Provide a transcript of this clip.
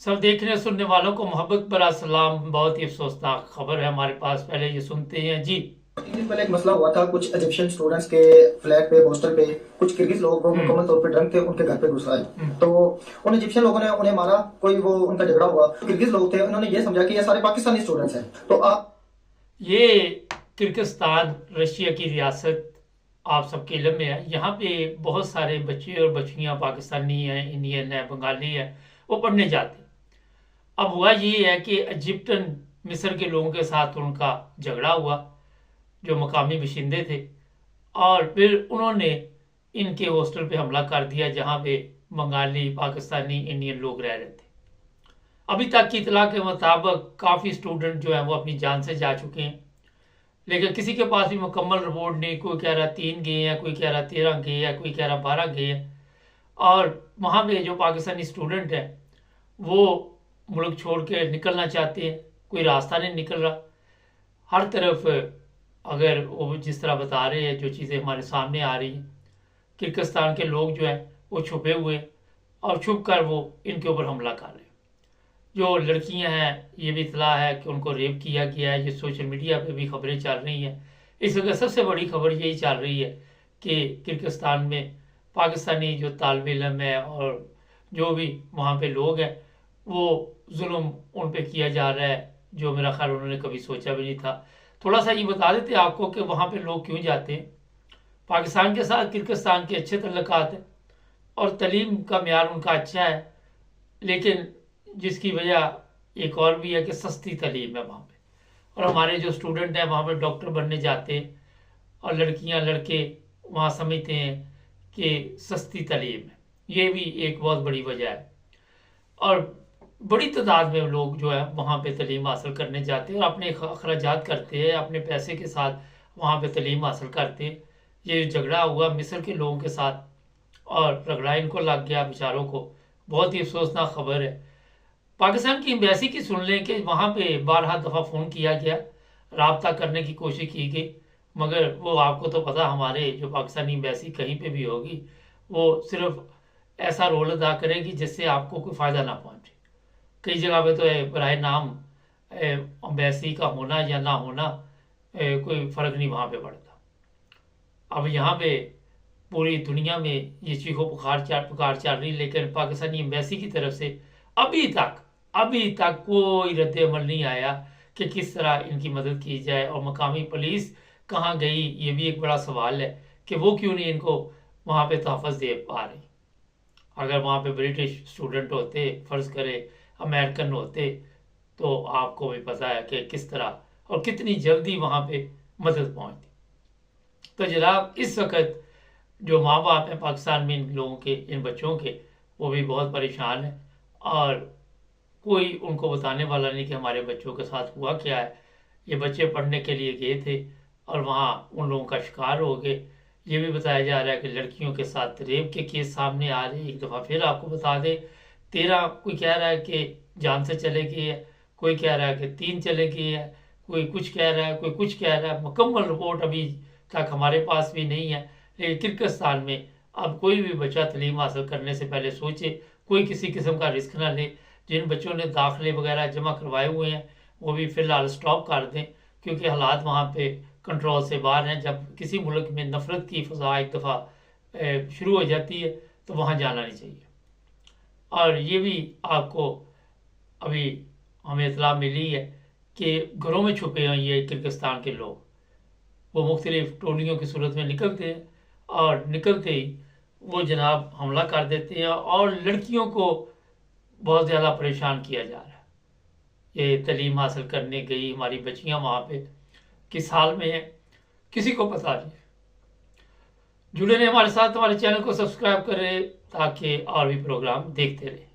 सब देखने सुनने वालों को मोहब्बत भरा सलाम। बहुत ही अफसोसनाक खबर है हमारे पास, पहले ये सुनते हैं जी। 3 दिन पहले एक मसला हुआ था, कुछ इजिप्शियन स्टूडेंट्स के फ्लैट पे, हॉस्टल पे कुछ किर्गिज लोग, वो मुकम्मल तौर पे ड्रंक थे, उनके घर पे घुस आए। तो उन इजिप्शियन लोगों ने उन्हें मारा, कोई वो उनका झगड़ा हुआ। किर्गिज लोग थे, उन्होंने ये समझा कि ये सारे पाकिस्तानी स्टूडेंट्स हैं। तो आप ये किर्गिस्तान रशिया की रियासत आप सबके इल्म में है। यहाँ पे बहुत सारे बच्चे और बच्चियाँ पाकिस्तानी हैं, इंडियन है, बंगाली है, वो पढ़ने जाते हैं। अब हुआ ये है कि इजिप्टन मिस्र के लोगों के साथ उनका झगड़ा हुआ, जो मकामी बाशिंदे थे, और फिर उन्होंने इनके हॉस्टल पे हमला कर दिया जहाँ पे बंगाली, पाकिस्तानी, इंडियन लोग रह रहे थे। अभी तक की इतला के मुताबिक काफ़ी स्टूडेंट जो हैं वो अपनी जान से जा चुके हैं, लेकिन किसी के पास भी मुकम्मल रिपोर्ट नहीं। कोई कह रहा 3 गए हैं, कोई कह रहा 13 गए हैं, कोई कह रहा 12 गए हैं। और वहाँ पे जो पाकिस्तानी स्टूडेंट हैं वो मुल्क छोड़ के निकलना चाहते हैं, कोई रास्ता नहीं निकल रहा। हर तरफ अगर वो जिस तरह बता रहे हैं, जो चीज़ें हमारे सामने आ रही हैं, किर्गिस्तान के लोग जो हैं वो छुपे हुए हैं और छुप कर वो इनके ऊपर हमला कर रहे हैं। जो लड़कियां हैं, ये भी इतला है कि उनको रेप किया गया है। ये सोशल मीडिया पे भी खबरें चल रही हैं। इस वक्त सबसे बड़ी खबर यही चल रही है कि किर्गिस्तान में पाकिस्तानी जो तालिब इल्म है और जो भी वहाँ पे लोग हैं, वो जुल्म उन पे किया जा रहा है, जो मेरा ख्याल उन्होंने कभी सोचा भी नहीं था। थोड़ा सा ये बता देते आपको कि वहाँ पे लोग क्यों जाते हैं। पाकिस्तान के साथ किर्गिस्तान के अच्छे तल्लुकात हैं और तलीम का म्यार उनका अच्छा है, लेकिन जिसकी वजह एक और भी है कि सस्ती तलीम है वहाँ पे। और हमारे जो स्टूडेंट हैं वहाँ पे डॉक्टर बनने जाते हैं और लड़कियाँ लड़के वहाँ समझते हैं कि सस्ती तलीम है। ये भी एक बहुत बड़ी वजह है। और बड़ी तादाद में लोग जो है वहाँ पे तलीम हासिल करने जाते हैं और अपने अखराजात करते हैं, अपने पैसे के साथ वहाँ पे तलीम हासिल करते हैं। ये झगड़ा हुआ मिस्र के लोगों के साथ और रगड़ा इनको लग गया बेचारों को। बहुत ही अफसोसनाक खबर है। पाकिस्तान की एम्बेसी की सुन लें कि वहाँ पे 12 दफ़ा फ़ोन किया गया, राब्ता करने की कोशिश की गई, मगर वो आपको तो पता, हमारे जो पाकिस्तानी एम्बेसी कहीं पे भी होगी वो सिर्फ ऐसा रोल अदा करेगी जिससे आपको कोई फ़ायदा ना पहुँचे। कई जगह पे तो बराए नाम एम्बेसी का होना या ना होना कोई फ़र्क नहीं वहाँ पे पड़ता। अब यहाँ पे पूरी दुनिया में ये चीखो पुकार चल रही, लेकिन पाकिस्तानी एम्बेसी की तरफ से अभी तक कोई रद्द अमल नहीं आया कि किस तरह इनकी मदद की जाए। और मकामी पुलिस कहाँ गई, ये भी एक बड़ा सवाल है कि वो क्यों नहीं इनको वहाँ पे तहफ़्फ़ुज़ दे पा रही। अगर वहाँ पे ब्रिटिश स्टूडेंट होते, फ़र्ज़ करे अमेरिकन होते, तो आपको भी पता है कि किस तरह और कितनी जल्दी वहाँ पे मदद पहुँचती। तो जनाब, इस वक्त जो माँ बाप हैं पाकिस्तान में इन लोगों के, इन बच्चों के, वो भी बहुत परेशान हैं और कोई उनको बताने वाला नहीं कि हमारे बच्चों के साथ हुआ क्या है। ये बच्चे पढ़ने के लिए गए थे और वहाँ उन लोगों का शिकार हो गए। ये भी बताया जा रहा है कि लड़कियों के साथ रेप के केस सामने आ रहे हैं। एक दफ़ा फिर आपको बता दें, 13 कोई कह रहा है कि जान से चले गए है, कोई कह रहा है कि 3 चले गए हैं, कोई कुछ कह रहा है, कोई कुछ कह रहा है। मुकम्मल रिपोर्ट अभी तक हमारे पास भी नहीं है। लेकिन किर्गिस्तान में अब कोई भी बच्चा तलीम हासिल करने से पहले सोचे, कोई किसी किस्म का रिस्क ना ले। जिन बच्चों ने दाखिले वगैरह जमा करवाए हुए हैं वो भी फ़िलहाल स्टॉप कर दें, क्योंकि हालात वहाँ पे कंट्रोल से बाहर हैं। जब किसी मुल्क में नफ़रत की फ़ज़ा एक दफ़ा शुरू हो जाती है तो वहाँ जाना नहीं चाहिए। और ये भी आपको अभी हमें इतला मिली है कि घरों में छुपे हैं ये किर्गिस्तान के लोग। वो मुख्तलिफ टोलियों की सूरत में निकलते हैं और निकलते ही वो जनाब हमला कर देते हैं और लड़कियों को बहुत ज़्यादा परेशान किया जा रहा है। ये तालीम हासिल करने गई हमारी बच्चियां वहाँ पे किस हाल में है, किसी को पता नहीं। जुड़े रहे हमारे साथ, हमारे चैनल को सब्सक्राइब करें ताकि और भी प्रोग्राम देखते रहें।